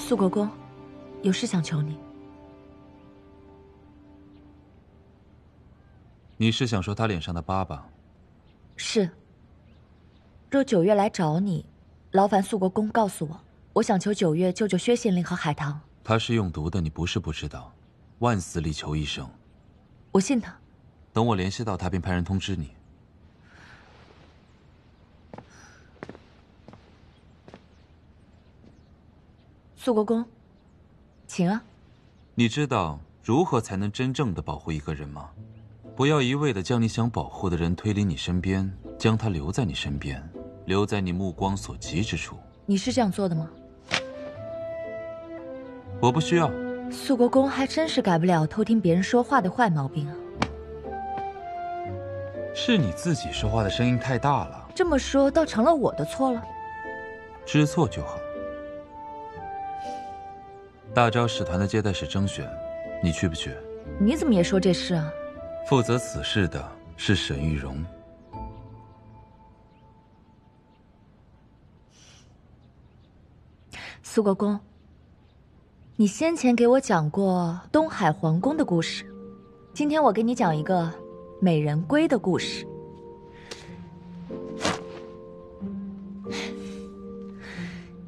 肃国公，有事想求你。你是想说他脸上的疤吧？是。若九月来找你，劳烦肃国公告诉我，我想求九月救救薛县令和海棠。他是用毒的，你不是不知道，万死里求一生。我信他。等我联系到他，便派人通知你。肃国公，请啊。你知道如何才能真正的保护一个人吗？不要一味的将你想保护的人推离你身边，将他留在你身边，留在你目光所及之处。你是这样做的吗？我不需要。肃国公还真是改不了偷听别人说话的坏毛病啊。是你自己说话的声音太大了。这么说，倒成了我的错了。知错就好。大昭使团的接待使征选，你去不去？你怎么也说这事啊？负责此事的是沈玉荣。肃国公，你先前给我讲过东海皇宫的故事，今天我给你讲一个美人归的故事。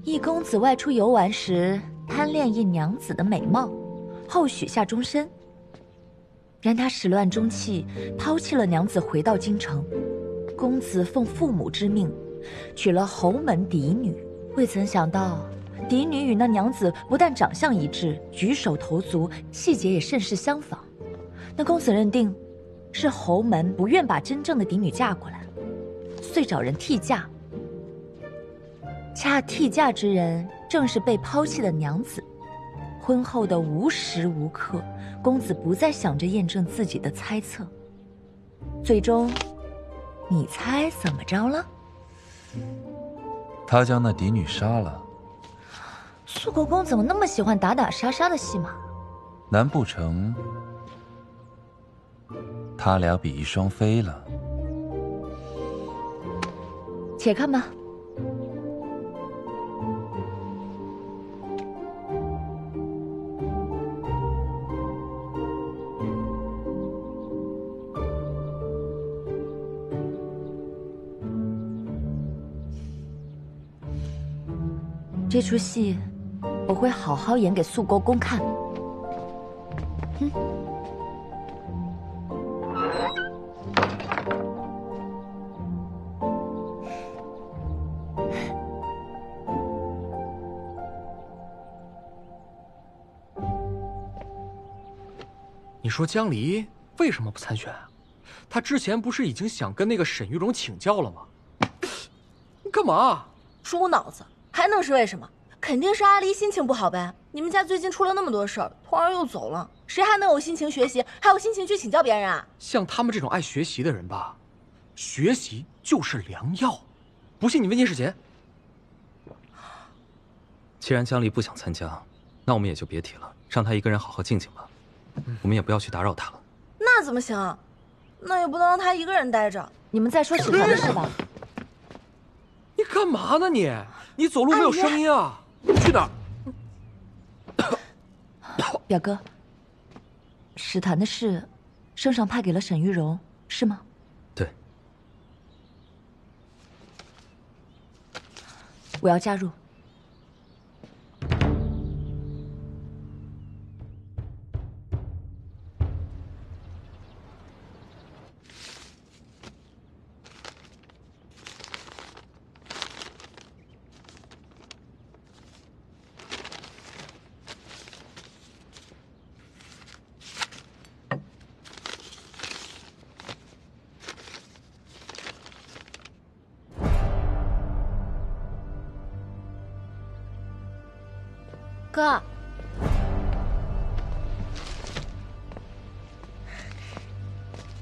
一公子外出游玩时，贪恋一娘子的美貌，后许下终身。然他始乱终弃，抛弃了娘子，回到京城。公子奉父母之命，娶了侯门嫡女。未曾想到，嫡女与那娘子不但长相一致，举手投足细节也甚是相仿。那公子认定是侯门不愿把真正的嫡女嫁过来，遂找人替嫁。恰替嫁之人正是被抛弃的娘子。婚后的无时无刻，公子不再想着验证自己的猜测。最终，你猜怎么着了？他将那嫡女杀了。肃国公怎么那么喜欢打打杀杀的戏码？难不成他俩比翼双飞了？且看吧。这出戏我会好好演给肃国公看。你说江离为什么不参选啊？他之前不是已经想跟那个沈玉荣请教了吗？你干嘛？说我脑子，还能是为什么？肯定是阿离心情不好呗。你们家最近出了那么多事儿，童儿又走了，谁还能有心情学习，还有心情去请教别人啊？像他们这种爱学习的人吧，学习就是良药。不信你问聂世杰。既然江离不想参加，那我们也就别提了，让他一个人好好静静吧。我们也不要去打扰他了。那怎么行？那也不能让他一个人待着。你们在说使团的事吧？你干嘛呢你？你走路没有声音啊？去哪儿？表哥，使团的事，圣上派给了沈玉荣，是吗？对。我要加入。哥，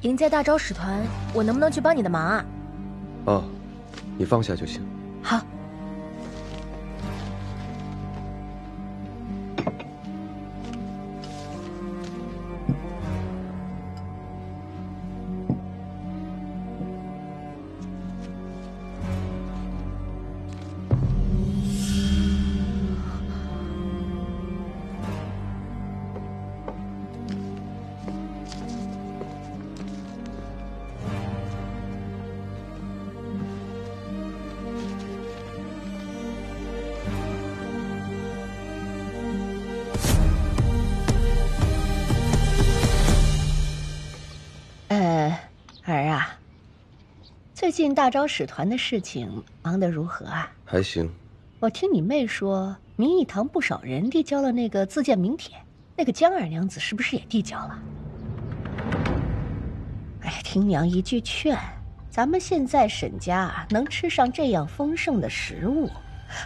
迎接大招使团，我能不能去帮你的忙啊？哦，你放下就行。好。最近大招使团的事情忙得如何啊？还行。我听你妹说，明义堂不少人递交了那个自荐名帖，那个江二娘子是不是也递交了？哎，听娘一句劝，咱们现在沈家能吃上这样丰盛的食物，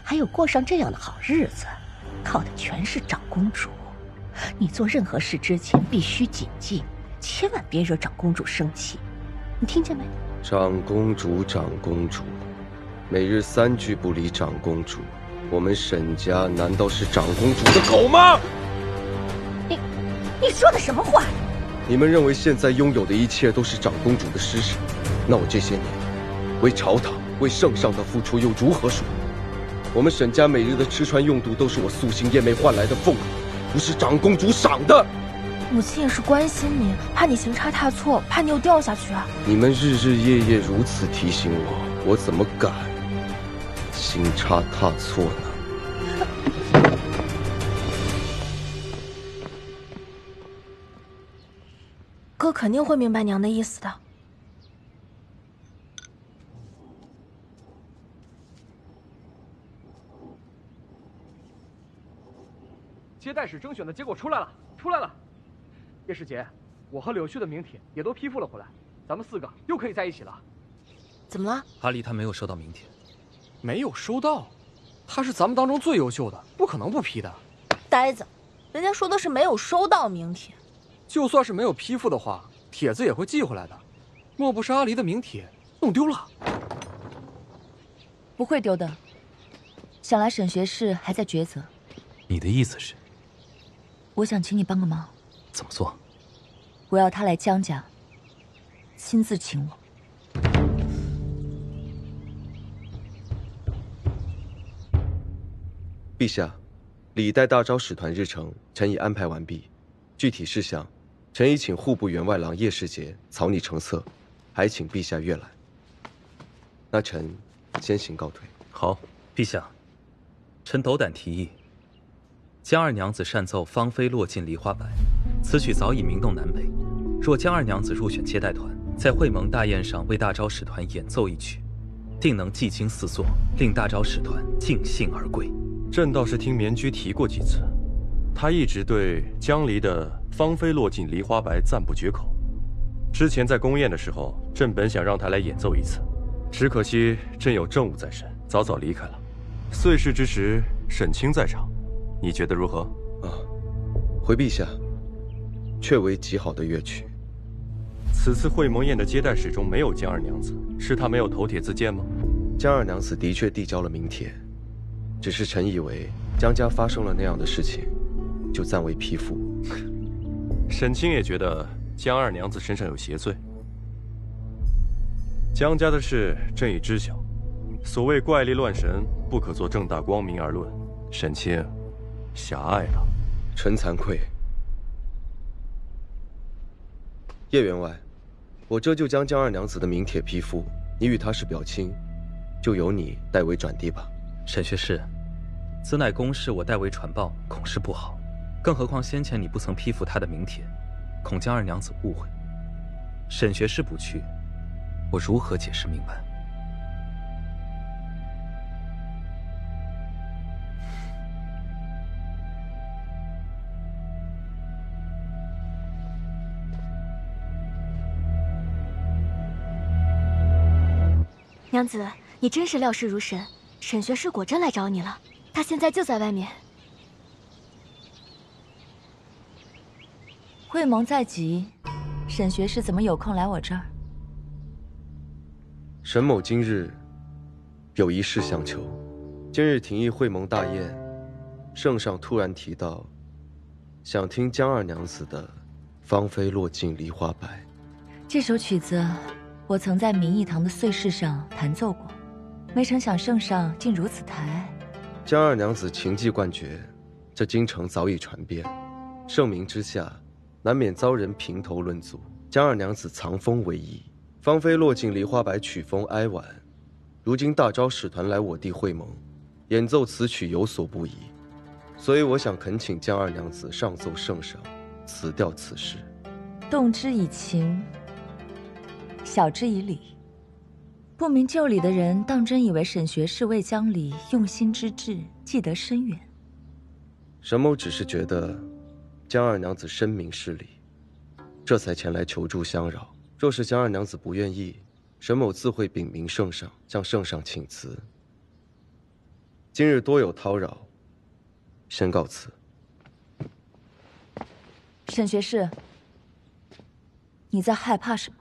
还有过上这样的好日子，靠的全是长公主。你做任何事之前必须谨记，千万别惹长公主生气，你听见没？长公主，长公主，每日3句不离长公主，我们沈家难道是长公主的狗吗？你说的什么话？你们认为现在拥有的一切都是长公主的施舍，那我这些年为朝堂、为圣上的付出又如何说？我们沈家每日的吃穿用度都是我素心燕妹换来的俸禄，不是长公主赏的。母亲也是关心你，怕你行差踏错，怕你又掉下去啊。你们日日夜夜如此提醒我，我怎么敢行差踏错呢？哥肯定会明白娘的意思的。接待使征选的结果出来了，叶师姐，我和柳絮的名帖也都批复了回来，咱们4个又可以在一起了。怎么了？阿离他没有收到名帖。没有收到？他是咱们当中最优秀的，不可能不批的。呆子，人家说的是没有收到名帖。就算是没有批复的话，帖子也会寄回来的。莫不是阿离的名帖弄丢了？不会丢的。想来沈学士还在抉择。你的意思是？我想请你帮个忙。怎么做？我要他来江家，亲自请我。陛下，礼待大招使团日程，臣已安排完毕。具体事项，臣已请户部员外郎叶世杰草拟成册，还请陛下阅览。那臣先行告退。好，陛下，臣斗胆提议。江二娘子擅奏芳菲落尽梨花白，此曲早已名动南北。若江二娘子入选接待团，在会盟大宴上为大招使团演奏一曲，定能技惊四座，令大招使团尽兴而归。朕倒是听绵居提过几次，他一直对江离的芳菲落尽梨花白赞不绝口。之前在宫宴的时候，朕本想让他来演奏一次，只可惜朕有政务在身，早早离开了。岁事之时，沈清在场，你觉得如何？回陛下，确为极好的乐曲。此次会盟宴的接待使中没有江二娘子，是她没有头帖自荐吗？江二娘子的确递交了名帖，只是臣以为江家发生了那样的事情，就暂为批复。沈清也觉得江二娘子身上有邪罪。江家的事朕已知晓，所谓怪力乱神，不可做正大光明而论。沈清狭隘了。臣惭愧。叶员外，我这就将江二娘子的名帖批复，你与她是表亲，就由你代为转递吧。沈学士，此乃公事，我代为传报，恐是不好。更何况先前你不曾批复她的名帖，恐江二娘子误会。沈学士不去，我如何解释明白？娘子，你真是料事如神，沈学士果真来找你了，他现在就在外面。会盟在即，沈学士怎么有空来我这儿？沈某今日有一事相求。今日廷议会盟大宴，圣上突然提到，想听江二娘子的《芳菲落尽梨花白》。这首曲子我曾在明义堂的岁事上弹奏过，没成想圣上竟如此抬爱。江二娘子琴技冠绝，这京城早已传遍，盛名之下，难免遭人评头论足。江二娘子藏风为宜，芳菲落尽梨花白曲风哀婉，如今大招使团来我地会盟，演奏此曲有所不宜，所以我想恳请江二娘子上奏圣上，辞掉此事。动之以情，晓之以理，不明就里的人当真以为沈学士为江离用心之至，记得深远。沈某只是觉得江二娘子深明事理，这才前来求助相扰。若是江二娘子不愿意，沈某自会禀明圣上，向圣上请辞。今日多有叨扰，先告辞。沈学士，你在害怕什么？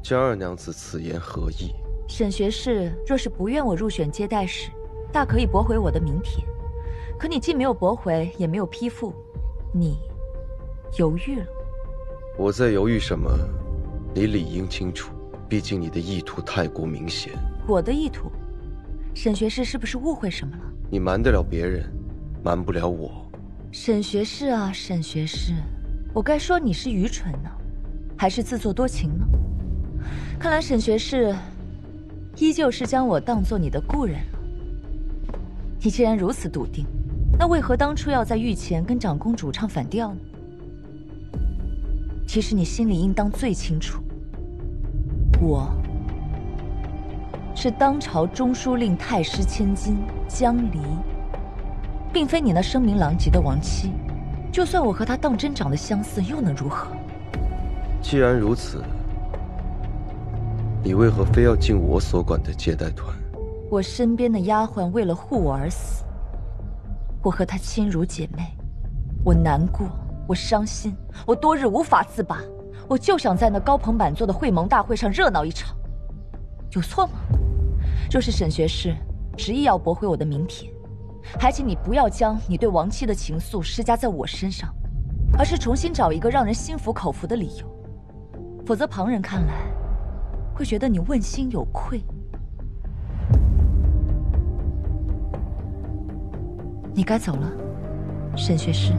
江二娘子此言何意？沈学士若是不愿我入选接待使，大可以驳回我的名帖。可你既没有驳回，也没有批复，你犹豫了。我在犹豫什么？你理应清楚，毕竟你的意图太过明显。我的意图？沈学士是不是误会什么了？你瞒得了别人，瞒不了我。沈学士啊，沈学士，我该说你是愚蠢呢，还是自作多情呢？看来沈学士依旧是将我当作你的故人了。你既然如此笃定，那为何当初要在御前跟长公主唱反调呢？其实你心里应当最清楚，我是当朝中书令太师千金江离，并非你那声名狼藉的亡妻。就算我和她当真长得相似，又能如何？既然如此，你为何非要进我所管的接待团？我身边的丫鬟为了护我而死，我和她亲如姐妹，我难过，我伤心，我多日无法自拔，我就想在那高朋满座的会盟大会上热闹一场，有错吗？若是沈学士执意要驳回我的名帖，还请你不要将你对亡妻的情愫施加在我身上，而是重新找一个让人心服口服的理由，否则旁人看来会觉得你问心有愧。你该走了，沈学士。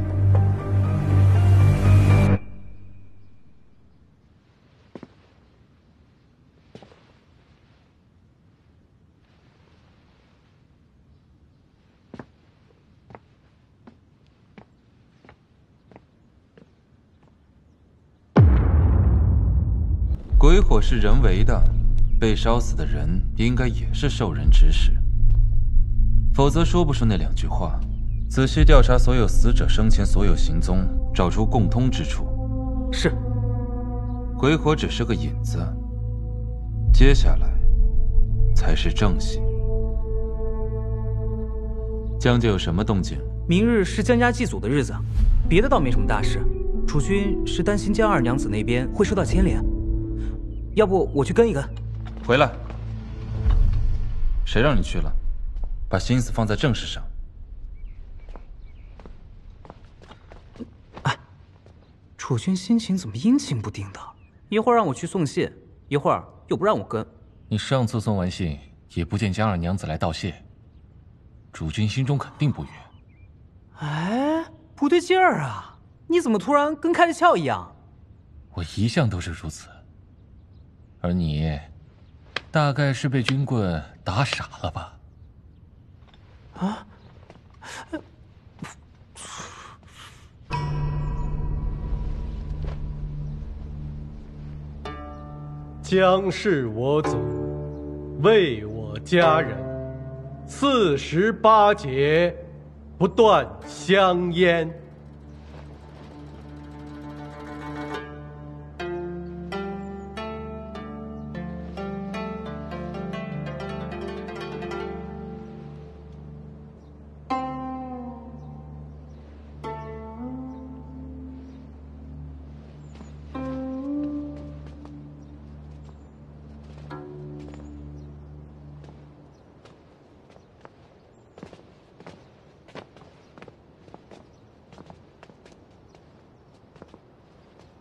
鬼火是人为的，被烧死的人应该也是受人指使，否则说不出那两句话。仔细调查所有死者生前所有行踪，找出共通之处。是。鬼火只是个引子，接下来才是正戏。江家有什么动静？明日是江家祭祖的日子，别的倒没什么大事。楚君是担心江二娘子那边会受到牵连，要不我去跟一跟。回来。谁让你去了？把心思放在正事上。楚君心情怎么阴晴不定的？一会儿让我去送信，一会儿又不让我跟。你上次送完信，也不见江二娘子来道谢，主君心中肯定不悦。哎，不对劲儿啊！你怎么突然跟开了窍一样？我一向都是如此，而你，大概是被军棍打傻了吧？啊？将是我祖，为我家人，48节，不断香烟。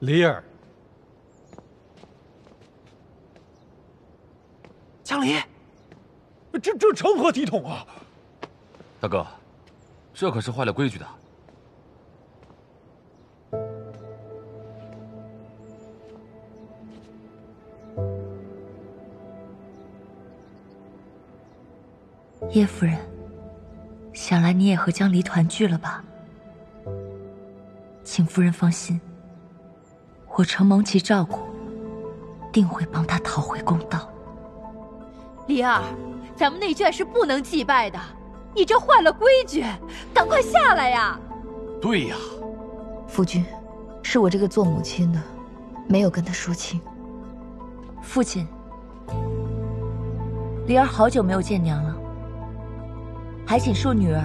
李儿，江离，这成何体统啊！大哥，这可是坏了规矩的。叶夫人，想来你也和江离团聚了吧？请夫人放心，我承蒙其照顾，定会帮他讨回公道。离儿，咱们内眷是不能祭拜的，你这坏了规矩，赶快下来呀！对呀，夫君，是我这个做母亲的没有跟他说清。父亲，离儿好久没有见娘了，还请恕女儿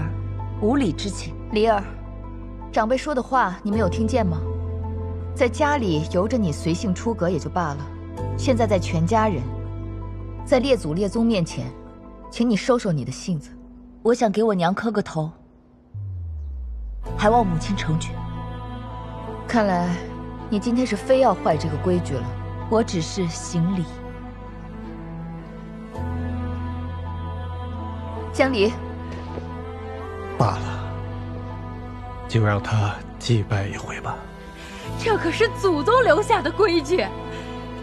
无礼之请。离儿，长辈说的话你没有听见吗？在家里由着你随性出阁也就罢了，现在在全家人，在列祖列宗面前，请你收收你的性子。我想给我娘磕个头，还望母亲成全。看来你今天是非要坏这个规矩了。我只是行礼。江离，罢了，就让他祭拜一回吧。这可是祖宗留下的规矩，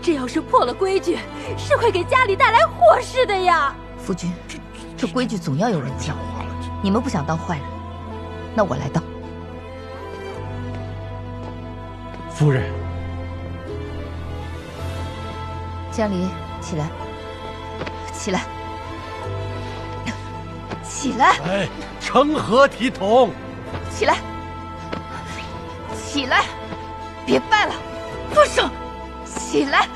这要是破了规矩，是会给家里带来祸事的呀。夫君，这规矩总要有人讲。你们不想当坏人，那我来当。夫人，江离，起来，起来，起来！哎，成何体统？起来，起来，别拜了，放手！起来！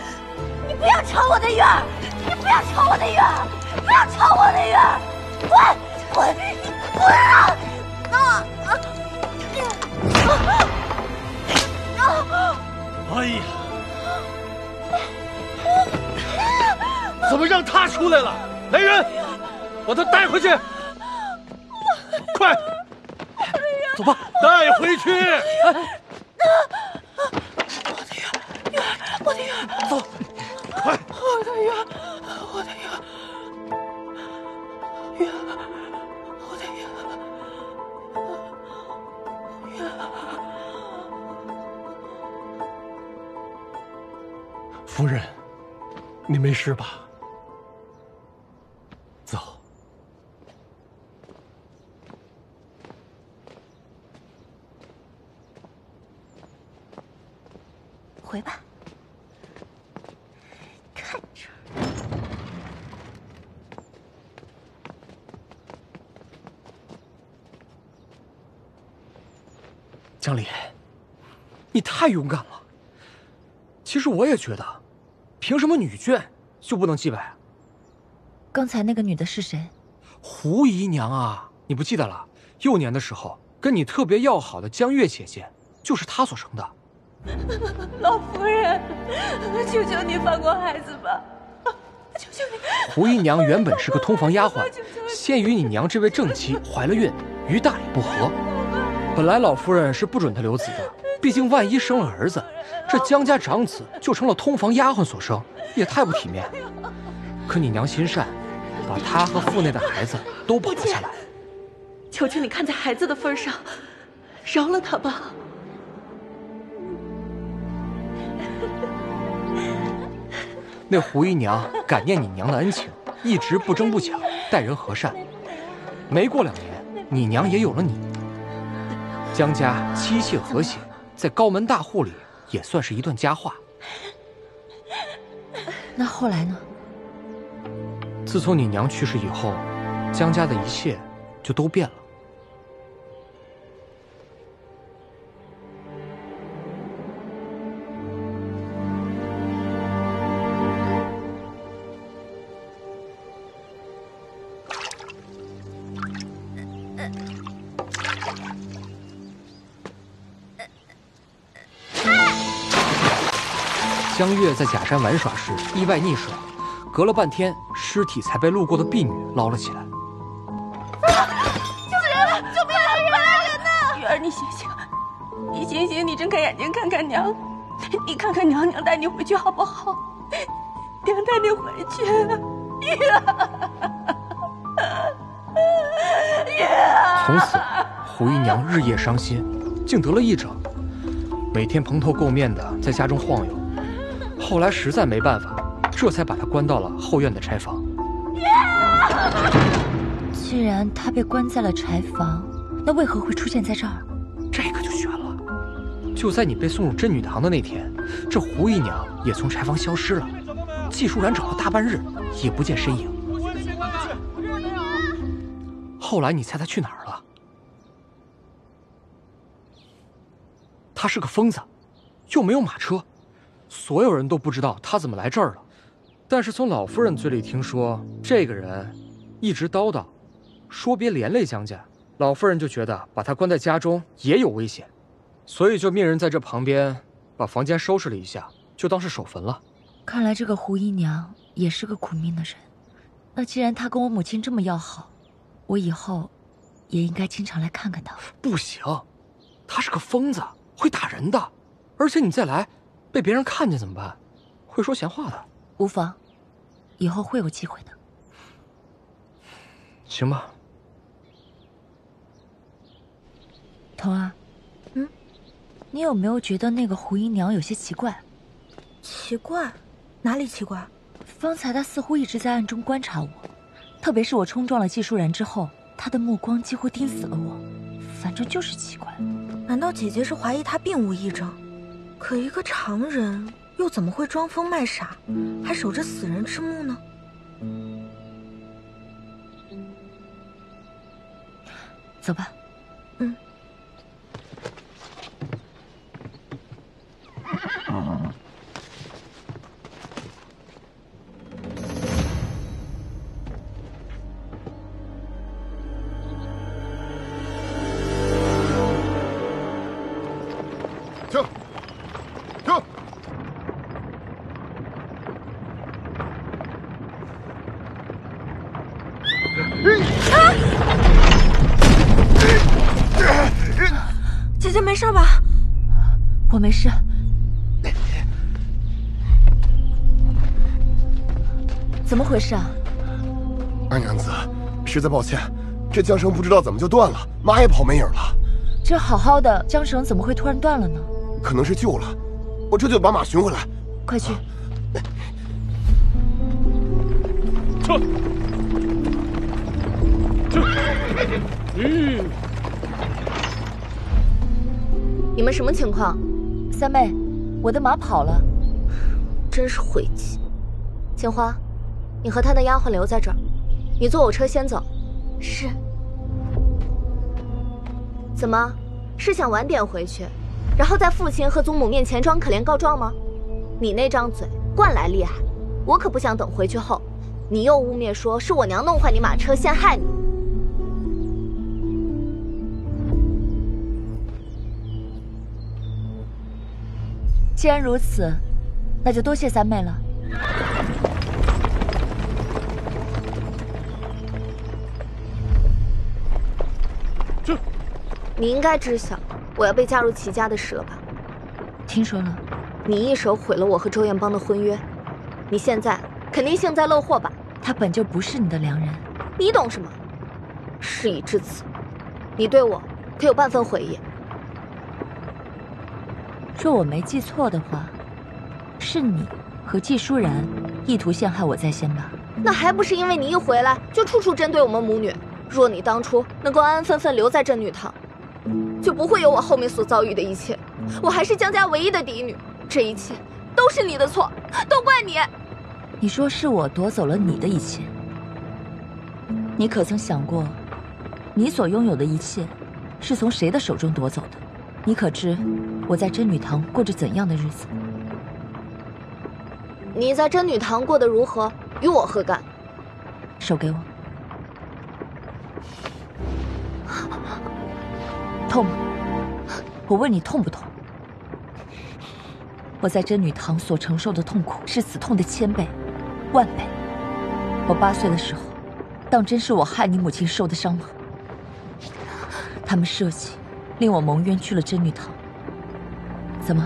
你不要吵我的院儿！你不要吵我的院儿！不要吵我的院儿！滚！滚！滚啊！哎呀！怎么让他出来了？来人，把他带回去！快，走吧，带回去！我的院儿，走，快！我的院儿，我的院儿，院儿，我的院儿，院儿。夫人，你没事吧？走。回吧。看着。江离，你太勇敢了。其实我也觉得，凭什么女眷就不能祭拜啊？刚才那个女的是谁？胡姨娘啊，你不记得了？幼年的时候跟你特别要好的江月姐姐，就是她所生的。老夫人，求求你放过孩子吧！求求你！胡姨娘原本是个通房丫鬟，先与你娘这位正妻怀了孕，与大理不和。本来老夫人是不准她留子的，毕竟万一生了儿子，这江家长子就成了通房丫鬟所生，也太不体面。可你娘心善，把她和腹内的孩子都保了下来。求求你看在孩子的份上，饶了他吧。那胡姨娘感念你娘的恩情，一直不争不抢，待人和善。没过2年，你娘也有了你。江家妻妾和谐，在高门大户里也算是一段佳话。那后来呢？自从你娘去世以后，江家的一切就都变了。江月在假山玩耍时意外溺水，隔了半天，尸体才被路过的婢女捞了起来。救人了！救命啊！人呢？玉儿，你醒醒，你醒醒，你睁开眼睛看看娘，你看看娘，娘带你回去好不好？娘带你回去，玉儿。从此，胡姨娘日夜伤心，竟得了癔症，每天蓬头垢面的在家中晃悠。后来实在没办法，这才把她关到了后院的柴房。既然她被关在了柴房，那为何会出现在这儿？这个就悬了。就就在你被送入真女堂的那天，这胡姨娘也从柴房消失了。季舒然找了大半日，也不见身影。后来你猜他去哪儿了？他是个疯子，又没有马车，所有人都不知道他怎么来这儿了。但是从老夫人嘴里听说，这个人一直叨叨，说别连累江家。老夫人就觉得把他关在家中也有危险，所以就命人在这旁边把房间收拾了一下，就当是守坟了。看来这个胡姨娘也是个苦命的人。那既然她跟我母亲这么要好，我以后也应该经常来看看她。不行，她是个疯子，会打人的，而且你再来被别人看见怎么办？会说闲话的。无妨，以后会有机会的。行吧。童儿，你有没有觉得那个胡姨娘有些奇怪？奇怪？哪里奇怪？方才她似乎一直在暗中观察我，特别是我冲撞了季舒然之后，她的目光几乎盯死了我。反正就是奇怪。难道姐姐是怀疑她并无异症？可一个常人又怎么会装疯卖傻，还守着死人之墓呢？走吧。姐姐没事吧？我没事。怎么回事啊？二娘子，实在抱歉，这缰绳不知道怎么就断了，妈也跑没影了。这好好的缰绳怎么会突然断了呢？可能是旧了，我这就把马寻回来。快去。撤！你们什么情况？三妹，我的马跑了。真是晦气。青花，你和他的丫鬟留在这儿，你坐我车先走。是。怎么，是想晚点回去，然后在父亲和祖母面前装可怜告状吗？你那张嘴惯来厉害，我可不想等回去后，你又污蔑说是我娘弄坏你马车陷害你。既然如此，那就多谢三妹了。你应该知晓我要被嫁入齐家的事了吧？听说了。你一手毁了我和周彦邦的婚约，你现在肯定幸灾乐祸吧？他本就不是你的良人，你懂什么？事已至此，你对我可有半分悔意？若我没记错的话，是你和季舒然意图陷害我在先吧？那还不是因为你一回来就处处针对我们母女。若你当初能够安安分分留在真女堂，就不会有我后面所遭遇的一切。我还是江家唯一的嫡女，这一切都是你的错，都怪你。你说是我夺走了你的一切，你可曾想过，你所拥有的一切是从谁的手中夺走的？你可知我在真女堂过着怎样的日子？你在真女堂过得如何，与我何干？手给我。痛吗？我问你痛不痛？我在真女堂所承受的痛苦是此痛的1000倍、10000倍。我8岁的时候，当真是我害你母亲受的伤吗？他们设计令我蒙冤去了真女堂，怎么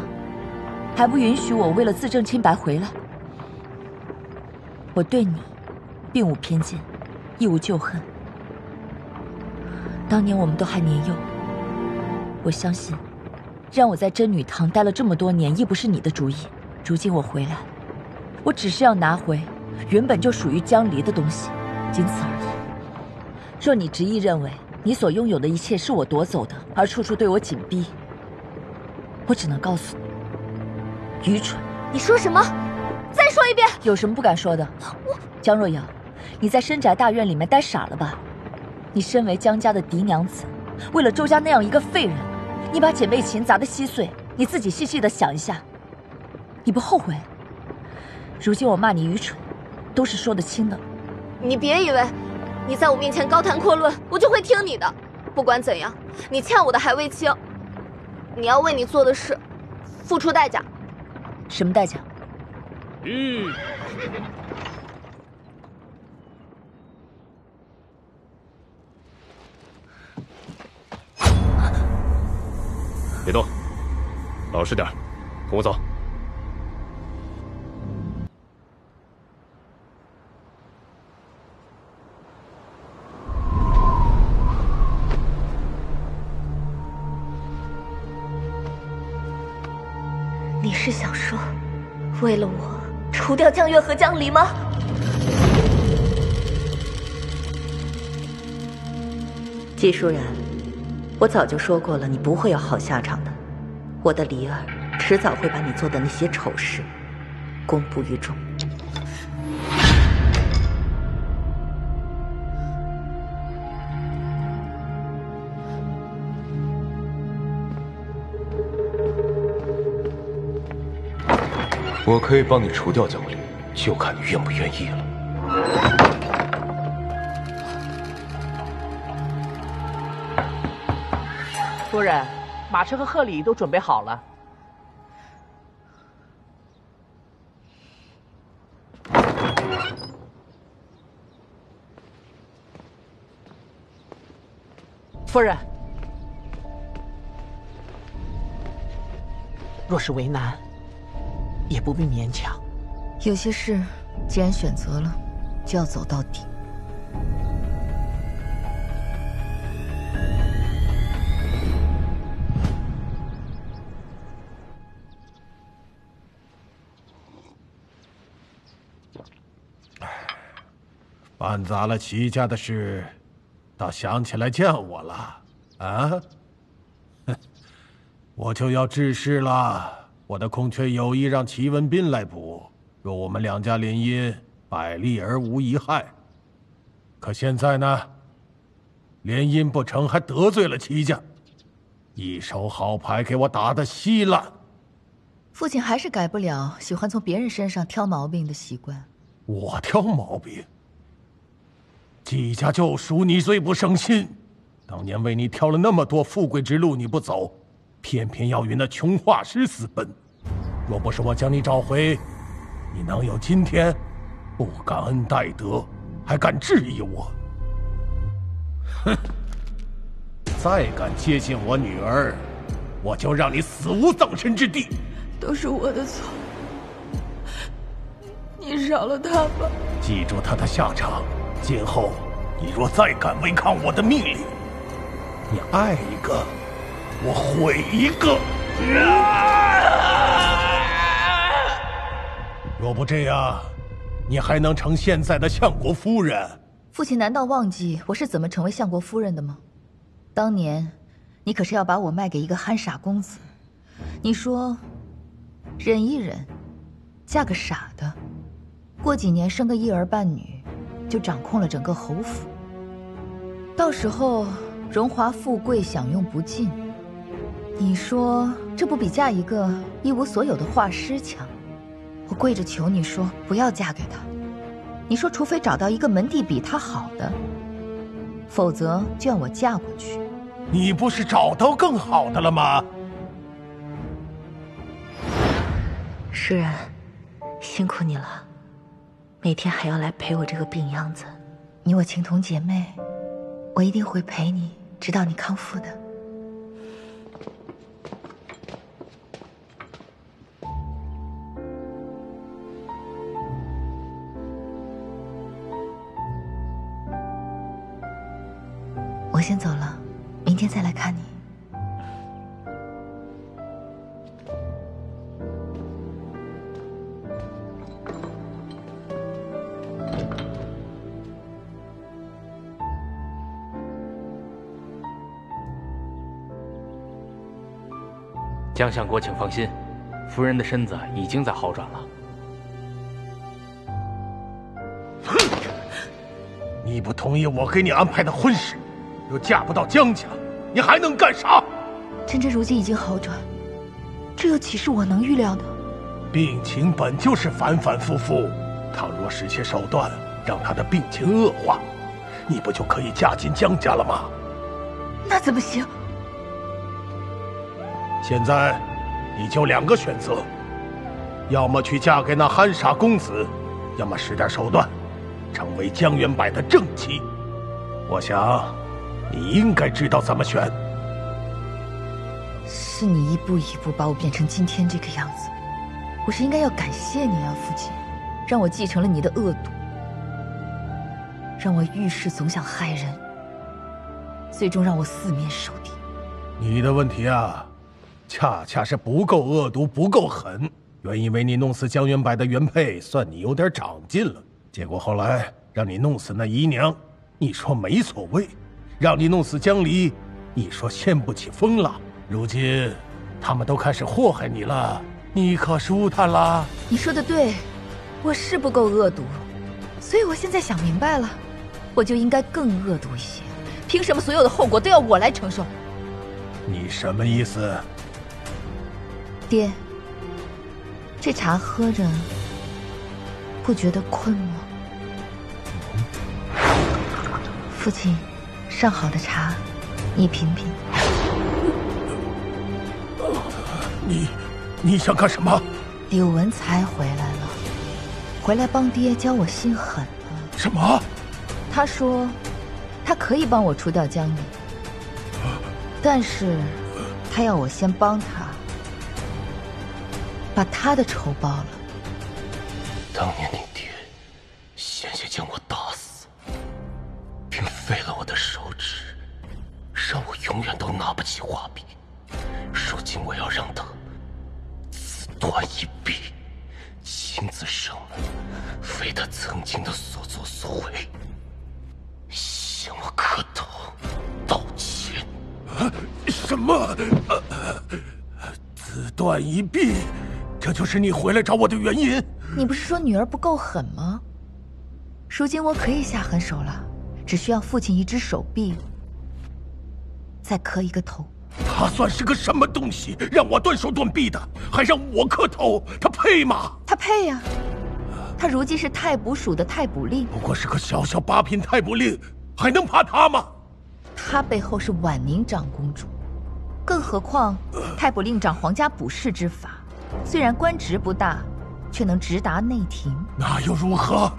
还不允许我为了自证清白回来？我对你并无偏见，亦无旧恨。当年我们都还年幼，我相信让我在真女堂待了这么多年亦不是你的主意。如今我回来，我只是要拿回原本就属于江离的东西，仅此而已。若你执意认为你所拥有的一切是我夺走的，而处处对我紧逼，我只能告诉你，愚蠢。你说什么？再说一遍。有什么不敢说的？江若瑶，你在深宅大院里面待傻了吧？你身为江家的嫡娘子，为了周家那样一个废人，你把姐妹情砸得稀碎，你自己细细的想一下，你不后悔？如今我骂你愚蠢，都是说得清的。你别以为你在我面前高谈阔论，我就会听你的。不管怎样，你欠我的还未清，你要为你做的事付出代价。什么代价？别动，老实点，跟我走。你是想说，为了我除掉江月和江离吗？季舒然，我早就说过了，你不会有好下场的。我的离儿迟早会把你做的那些丑事公布于众。我可以帮你除掉江离，就看你愿不愿意了。夫人，马车和贺礼都准备好了。夫人，若是为难，也不必勉强。有些事，既然选择了，就要走到底。办砸了齐家的事，倒想起来见我了啊？哼，我就要致仕了。我的空缺有意让齐文斌来补，若我们两家联姻，百利而无一害。可现在呢，联姻不成，还得罪了齐家，一手好牌给我打得稀烂。父亲还是改不了喜欢从别人身上挑毛病的习惯。我挑毛病？季家就属你最不省心，当年为你挑了那么多富贵之路你不走，偏偏要与那穷画师私奔。若不是我将你找回，你能有今天？不感恩戴德，还敢质疑我？哼！再敢接近我女儿，我就让你死无葬身之地。都是我的错，你饶了他吧。记住他的下场。今后，你若再敢违抗我的命令，你爱一个，我毁一个。若不这样，你还能成现在的相国夫人？父亲难道忘记我是怎么成为相国夫人的吗？当年，你可是要把我卖给一个憨傻公子。你说，忍一忍，嫁个傻的，过几年生个一儿半女。就掌控了整个侯府，到时候荣华富贵享用不尽。你说这不比嫁一个一无所有的画师强？我跪着求你说不要嫁给他。你说除非找到一个门第比他好的，否则就让我嫁过去。你不是找到更好的了吗？舒然，辛苦你了。每天还要来陪我这个病秧子，你我情同姐妹，我一定会陪你，直到你康复的。我先走了，明天再来看你。江相国请放心，夫人的身子已经在好转了。哼！你不同意我给你安排的婚事，又嫁不到江家，你还能干啥？珍珍如今已经好转，这又岂是我能预料的？病情本就是反反复复，倘若使些手段让她的病情恶化，你不就可以嫁进江家了吗？那怎么行？现在你就2个选择，要么去嫁给那憨傻公子，要么使点手段，成为江元柏的正妻。我想你应该知道怎么选。是你一步一步把我变成今天这个样子，我是应该要感谢你啊，父亲，让我继承了你的恶毒，让我遇事总想害人，最终让我四面受敌。你的问题啊，恰恰是不够恶毒，不够狠。原以为你弄死江元柏的原配，算你有点长进了。结果后来让你弄死那姨娘，你说没所谓；让你弄死江离，你说掀不起风了。如今他们都开始祸害你了，你可舒坦啦？你说的对，我是不够恶毒，所以我现在想明白了，我就应该更恶毒一些。凭什么所有的后果都要我来承受？你什么意思？爹，这茶喝着不觉得困吗？父亲，上好的茶，你品品。你想干什么？柳文才回来了，回来帮爹教我心狠了。什么？他说，他可以帮我除掉江离，但是他要我先帮他把他的仇报了。当年你爹险些将我打死，并废了我的手指，让我永远都拿不起画笔。如今我要让他自断一臂，亲自上门为他曾经的所作所为向我磕头道歉。什么？自断一臂？这就是你回来找我的原因？你不是说女儿不够狠吗？如今我可以下狠手了，只需要父亲一只手臂，再磕一个头。他算是个什么东西？让我断手断臂的，还让我磕头，他配吗？他配呀！他如今是太卜署的太卜令，不过是个小小八品太卜令，还能怕他吗？他背后是婉宁长公主，更何况太卜令掌皇家卜筮之法，虽然官职不大，却能直达内廷。那又如何？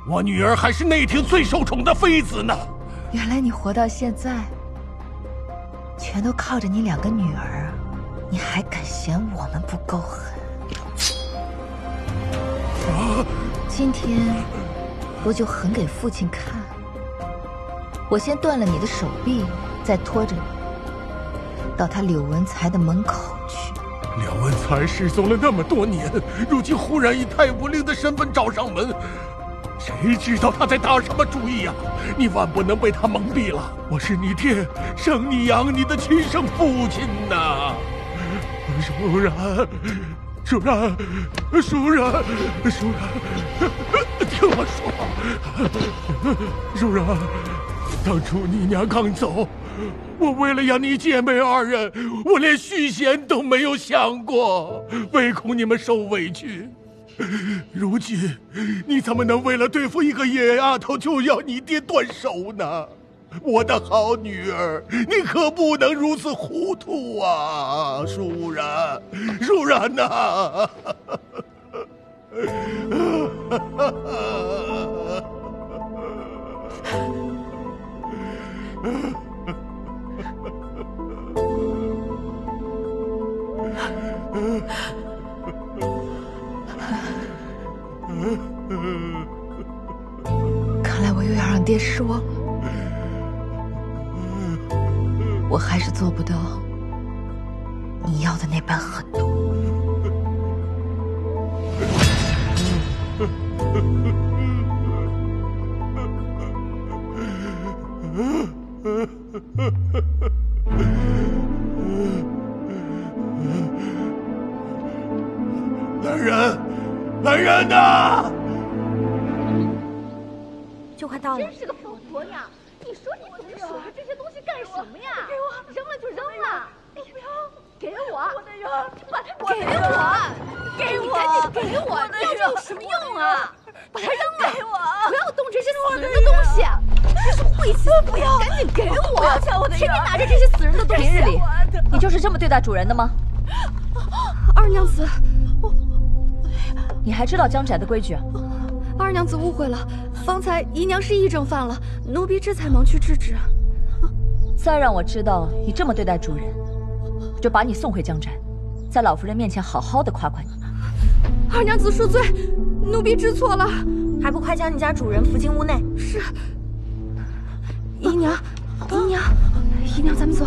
我女儿还是内廷最受宠的妃子呢。原来你活到现在，全都靠着你2个女儿，你还敢嫌我们不够狠？今天我就狠给父亲看。我先断了你的手臂，再拖着你到他柳文才的门口去。柳文才失踪了那么多年，如今忽然以太卜令的身份找上门，谁知道他在打什么主意啊？你万不能被他蒙蔽了。我是你爹生你养你的亲生父亲呐！舒然，舒然，舒然，舒然，听我说，舒然，当初你娘刚走，我为了养你姐妹2人，我连续弦都没有想过，唯恐你们受委屈。如今你怎么能为了对付一个野丫头就要你爹断手呢？我的好女儿，你可不能如此糊涂啊！舒然，舒然呐！看来我又要让爹失望了。我还是做不到你要的那般狠毒。来人呐！就快到了。真是个疯婆娘！你说你总是守着这些东西干什么呀？给我，扔了就扔了。不要，给我！我的鱼儿，你把它给我！给我！赶紧给我！要这有什么用啊？把它扔了！给我！不要动这些死人的东西！这是晦气！不要！赶紧给我！不要抢我的鱼儿！天天拿着这些死人的东西！平日里，你就是这么对待主人的吗？二娘子，你还知道江宅的规矩啊？二娘子误会了，方才姨娘是议政犯了，奴婢这才忙去制止。再让我知道你这么对待主人，就把你送回江宅，在老夫人面前好好的夸夸你。二娘子恕罪，奴婢知错了，还不快将你家主人扶进屋内？是。姨娘，姨娘，姨娘，咱们走。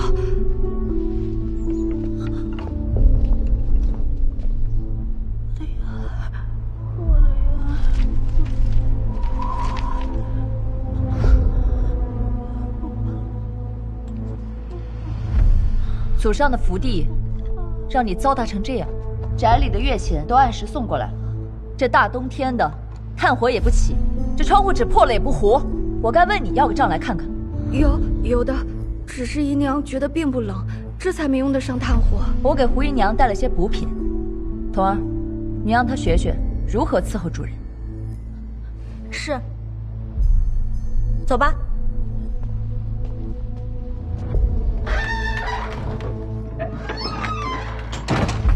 祖上的福地，让你糟蹋成这样，宅里的月钱都按时送过来了。这大冬天的，炭火也不起，这窗户纸破了也不糊，我该问你要个账来看看。有的，只是姨娘觉得并不冷，这才没用得上炭火。我给胡姨娘带了些补品，童儿，你让她学学如何伺候主人。是。走吧。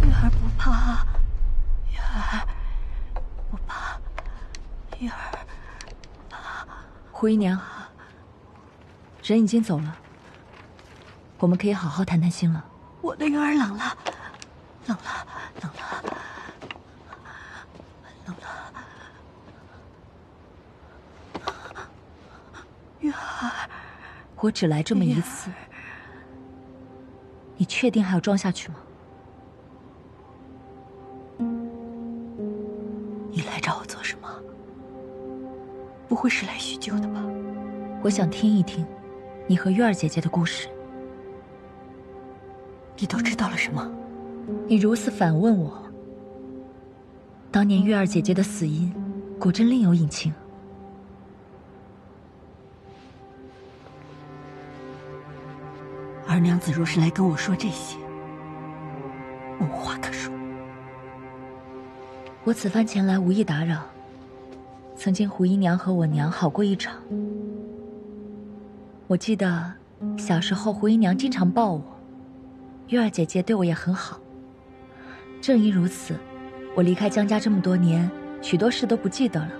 月儿不怕，月儿不怕，月儿不怕。胡姨娘，人已经走了，我们可以好好谈谈心了。我的月儿冷了，冷了，冷了，冷了。月儿，我只来这么一次，你确定还要装下去吗？你来找我做什么？不会是来叙旧的吧？我想听一听你和月儿姐姐的故事。你都知道了什么？你如此反问我，当年月儿姐姐的死因，果真另有隐情。二娘子若是来跟我说这些，我无话可说。我此番前来无意打扰，曾经胡姨娘和我娘好过一场。我记得小时候胡姨娘经常抱我，月儿姐姐对我也很好。正因如此，我离开江家这么多年，许多事都不记得了，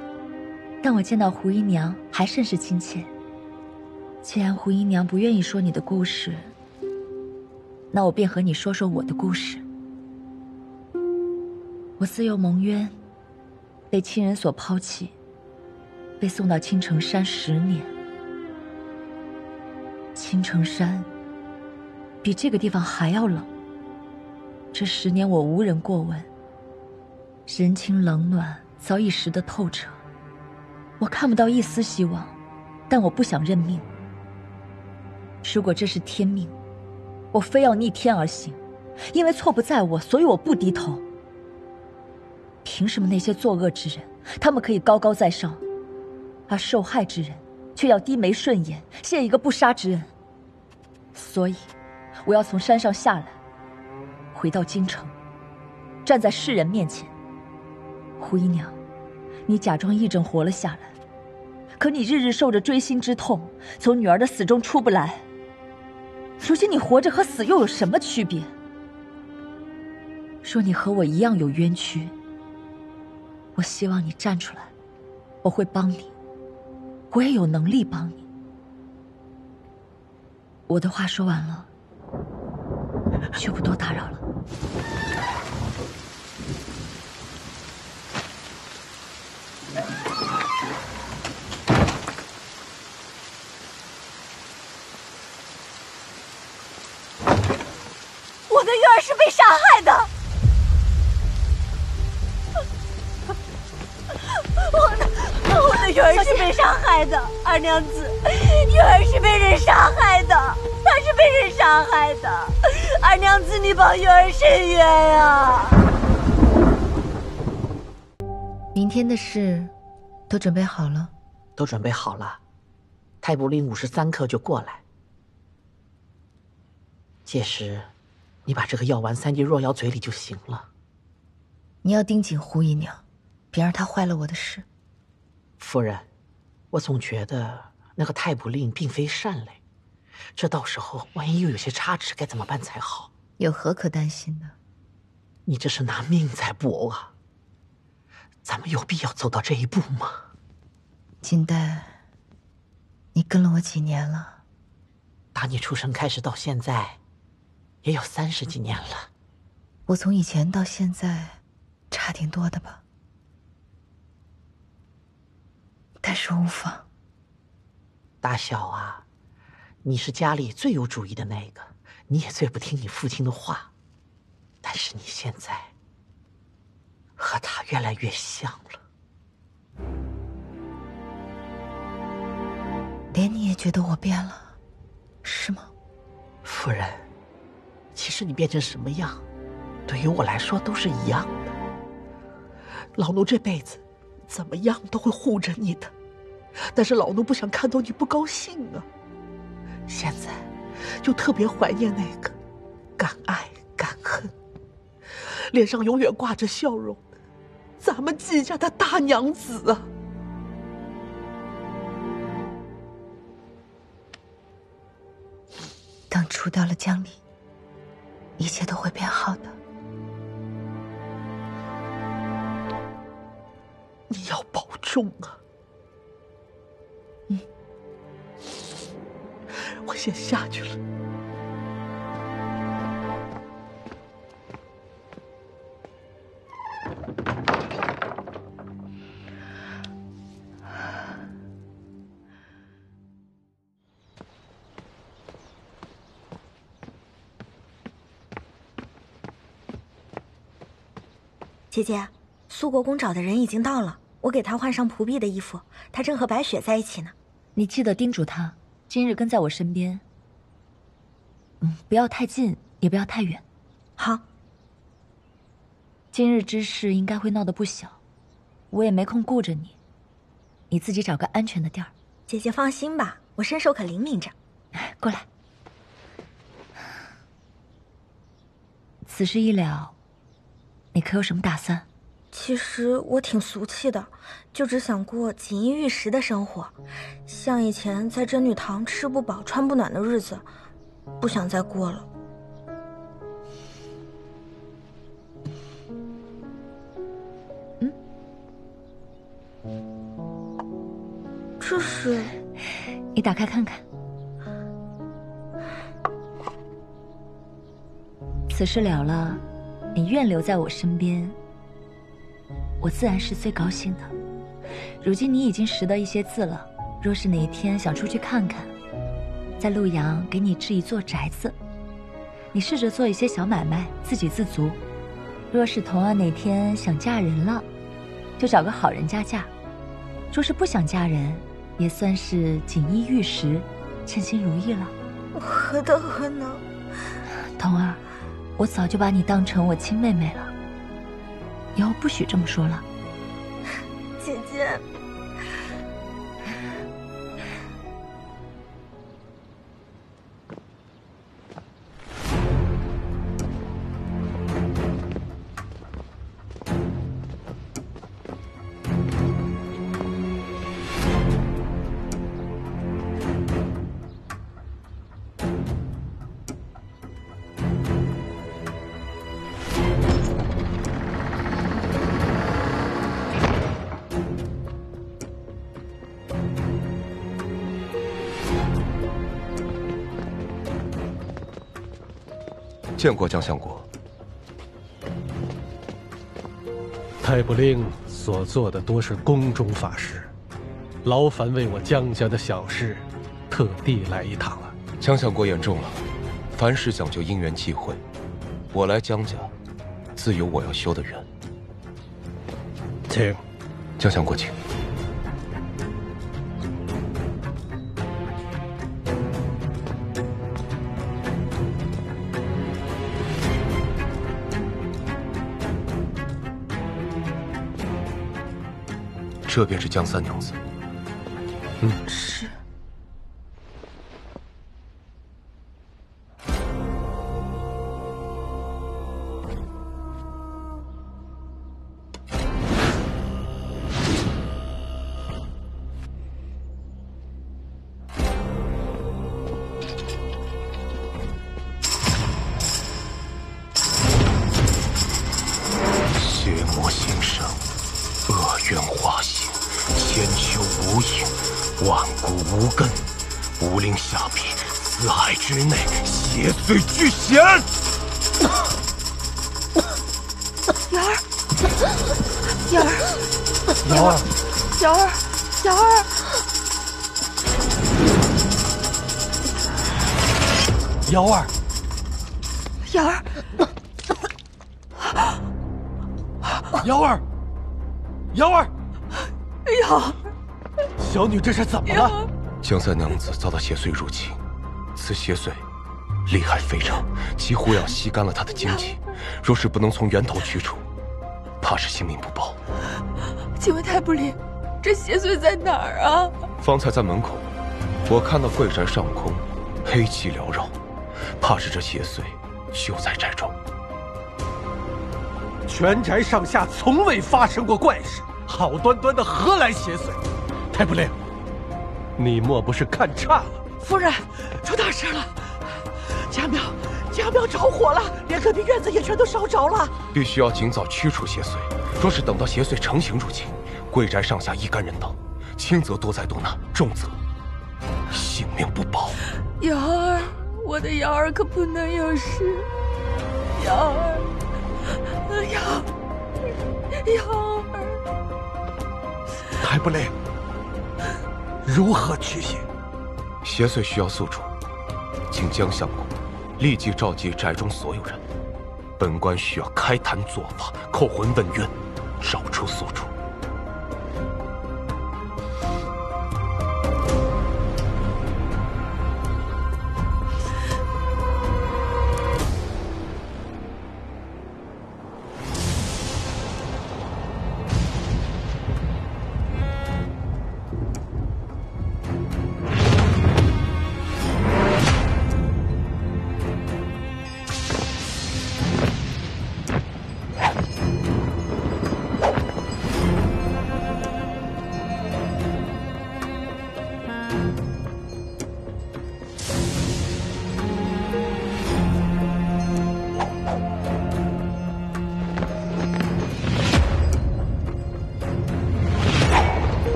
但我见到胡姨娘还甚是亲切。既然胡姨娘不愿意说你的故事，那我便和你说说我的故事。我自幼蒙冤，被亲人所抛弃，被送到青城山10年。青城山比这个地方还要冷，这10年我无人过问，人情冷暖早已识得透彻。我看不到一丝希望，但我不想认命。如果这是天命，我非要逆天而行，因为错不在我，所以我不低头。凭什么那些作恶之人，他们可以高高在上，而受害之人却要低眉顺眼，谢一个不杀之恩？所以我要从山上下来，回到京城，站在世人面前。胡姨娘，你假装议政活了下来，可你日日受着锥心之痛，从女儿的死中出不来。如今你活着和死又有什么区别？若你和我一样有冤屈，我希望你站出来，我会帮你，我也有能力帮你。我的话说完了，就不多打扰了。我的月儿是被杀害的。我的月儿是被杀害的，二娘子，月儿是被人杀害的，她是被人杀害的，二娘子，你帮月儿伸冤啊！明天的事都准备好了？都准备好了，太卜令53刻就过来。届时，你把这个药丸塞进若瑶嘴里就行了。你要盯紧胡姨娘，别让她坏了我的事。夫人，我总觉得那个太卜令并非善类，这到时候万一又有些差池，该怎么办才好？有何可担心的？你这是拿命在搏啊！咱们有必要走到这一步吗？金丹，你跟了我几年了？打你出生开始到现在，也有30几年了。我从以前到现在，差挺多的吧？但是无妨。大小啊，你是家里最有主意的那个，你也最不听你父亲的话。但是你现在和他越来越像了。连你也觉得我变了，是吗？夫人，其实你变成什么样，对于我来说都是一样的。老奴这辈子怎么样都会护着你的，但是老奴不想看到你不高兴啊。现在就特别怀念那个敢爱敢恨，脸上永远挂着笑容，咱们季家的大娘子啊。等除掉了江离，一切都会变好的。你要保重啊。我先下去了。姐姐，苏国公找的人已经到了，我给他换上仆婢的衣服，他正和白雪在一起呢。你记得叮嘱他，今日跟在我身边。不要太近，也不要太远。好。今日之事应该会闹得不小，我也没空顾着你，你自己找个安全的地儿。姐姐放心吧，我身手可灵敏着。过来。此事一了，你可有什么打算？其实我挺俗气的，就只想过锦衣玉食的生活，像以前在真女堂吃不饱穿不暖的日子，不想再过了。这是……你打开看看。此事了了，你愿留在我身边，我自然是最高兴的。如今你已经识得一些字了，若是哪一天想出去看看，在陆阳给你置一座宅子，你试着做一些小买卖，自给自足。若是童儿哪天想嫁人了，就找个好人家嫁；若是不想嫁人，也算是锦衣玉食，称心如意了。何德何能？童儿，我早就把你当成我亲妹妹了，以后不许这么说了。姐姐，见过江相国。太卜令所做的多是宫中法事，劳烦为我江家的小事，特地来一趟了。江相国言重了，凡事讲究因缘际会，我来江家，自有我要修的人。请，江相国请。这便是江三娘子。是。邪魔心生，恶缘化形，千秋无影，万古无根，无灵下笔，四海之内，邪祟俱显。瑶儿，瑶儿，瑶儿，瑶儿，瑶儿，瑶儿，瑶儿。瑶儿，瑶儿，瑶儿，小女这是怎么了？江三娘子遭到邪祟入侵，此邪祟厉害非常，几乎要吸干了她的精气。若是不能从源头驱除，怕是性命不保。请问太不灵，这邪祟在哪儿啊？方才在门口，我看到贵宅上空黑气缭绕，怕是这邪祟就在宅中。全宅上下从未发生过怪事，好端端的何来邪祟？太不灵，你莫不是看差了？夫人，出大事了！家庙着火了，连隔壁院子也全都烧着了。必须要尽早驱除邪祟。若是等到邪祟成型入侵，贵宅上下一干人等，轻则多灾多难，重则性命不保。瑶儿，我的瑶儿可不能有事。瑶儿，瑶儿，太不灵，如何驱邪？邪祟需要宿主，请江相公立即召集宅中所有人。本官需要开坛做法，叩魂问冤，找出宿主。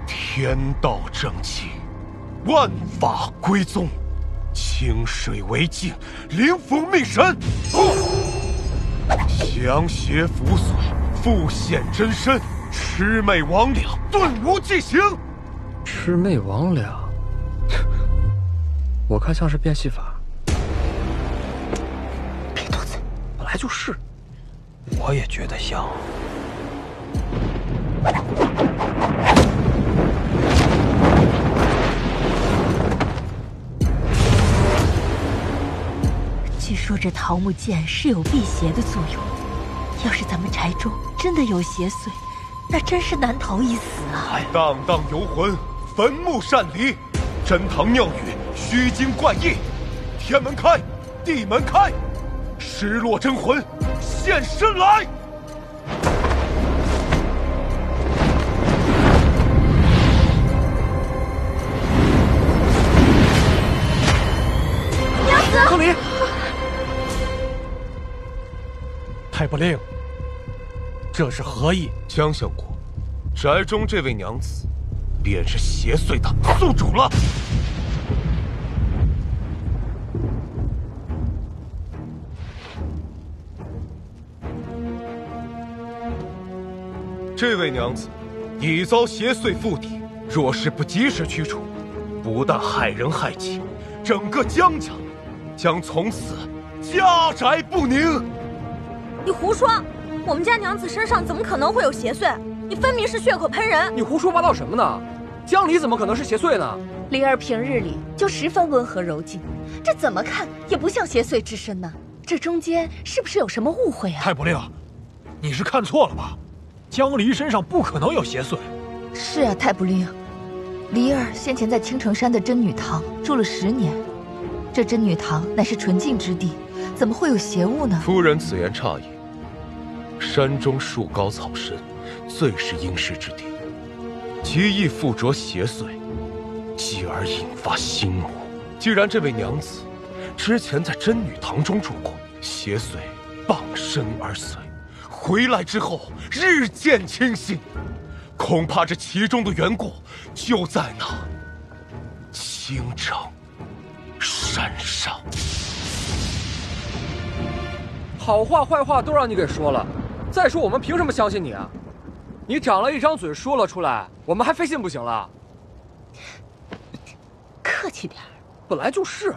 天道正气，万法归宗，清水为镜，灵符密神，降邪伏损，复现真身，魑魅魍魉，顿无忌形。魑魅魍魉，我看像是变戏法。别多嘴，本来就是。我也觉得像。据说这桃木剑是有辟邪的作用，要是咱们宅中真的有邪祟，那真是难逃一死啊！荡荡游魂，坟墓擅离，真堂庙宇虚惊怪异，天门开，地门开，失落真魂现身来！娘子，克里。太不令，这是何意？江相国，宅中这位娘子，便是邪祟的宿主了。这位娘子已遭邪祟附体，若是不及时驱除，不但害人害己，整个江家将从此家宅不宁。你胡说！我们家娘子身上怎么可能会有邪祟？你分明是血口喷人！你胡说八道什么呢？江离怎么可能是邪祟呢？离儿平日里就十分温和柔静，这怎么看也不像邪祟之身呢。这中间是不是有什么误会啊？太不令，你是看错了吧？江离身上不可能有邪祟。是啊，太不令，离儿先前在青城山的真女堂住了10年，这真女堂乃是纯净之地，怎么会有邪物呢？夫人此言差矣。山中树高草深，最是阴湿之地，极易附着邪祟，继而引发心魔。既然这位娘子之前在真女堂中住过，邪祟傍身而随，回来之后日渐清醒，恐怕这其中的缘故就在那青城山上。好话坏话都让你给说了，再说我们凭什么相信你啊？你长了一张嘴说了出来，我们还非信不行了。客气点儿，本来就是。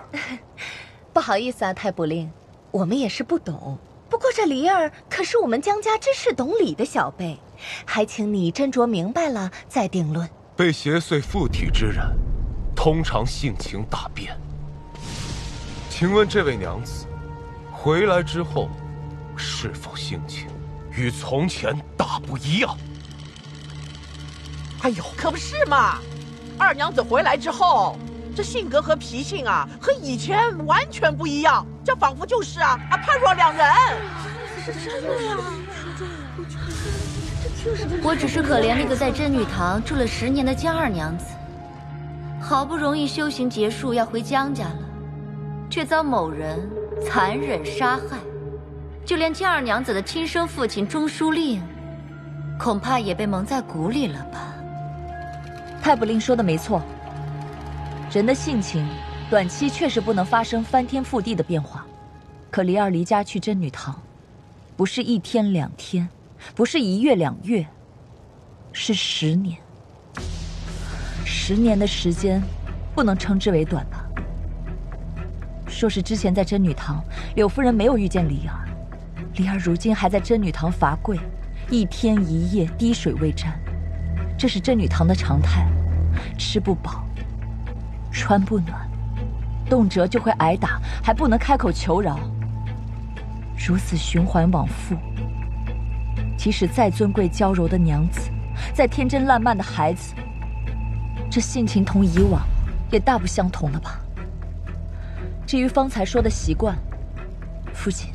不好意思啊，太不令，我们也是不懂。不过这离儿可是我们江家知识懂礼的小辈，还请你斟酌明白了再定论。被邪祟附体之人，通常性情大变。请问这位娘子，回来之后，是否性情与从前大不一样？哎呦，可不是嘛！二娘子回来之后，这性格和脾性啊，和以前完全不一样，这仿佛就是判若两人。是真的呀！我只是可怜那个在真女堂住了10年的江二娘子，好不容易修行结束要回江家了，却遭某人残忍杀害，就连江二娘子的亲生父亲钟书令，恐怕也被蒙在鼓里了吧。太不令说的没错，人的性情短期确实不能发生翻天覆地的变化，可离儿离家去真女堂，不是1天2天，不是1月2月，是10年。10年的时间不能称之为短吧？说是之前在真女堂，柳夫人没有遇见离儿，离儿如今还在真女堂罚跪，1天1夜滴水未沾，这是真女堂的常态。吃不饱，穿不暖，动辄就会挨打，还不能开口求饶，如此循环往复。即使再尊贵娇柔的娘子，再天真烂漫的孩子，这性情同以往也大不相同了吧？至于方才说的习惯，父亲，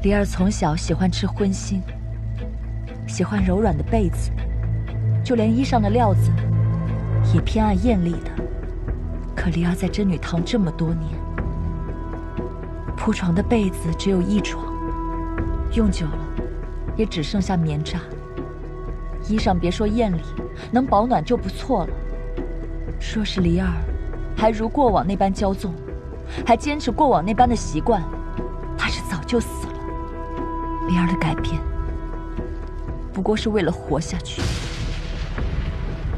离儿从小喜欢吃荤腥，喜欢柔软的被子，就连衣上的料子也偏爱艳丽的。可离儿在真女堂这么多年，铺床的被子只有1床，用久了也只剩下棉渣。衣裳别说艳丽，能保暖就不错了。说是离儿还如过往那般骄纵，还坚持过往那般的习惯，怕是早就死了。离儿的改变不过是为了活下去。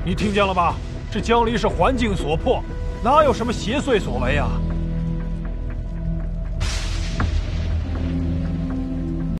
你听见了吧？这江离是环境所迫，哪有什么邪祟所为啊？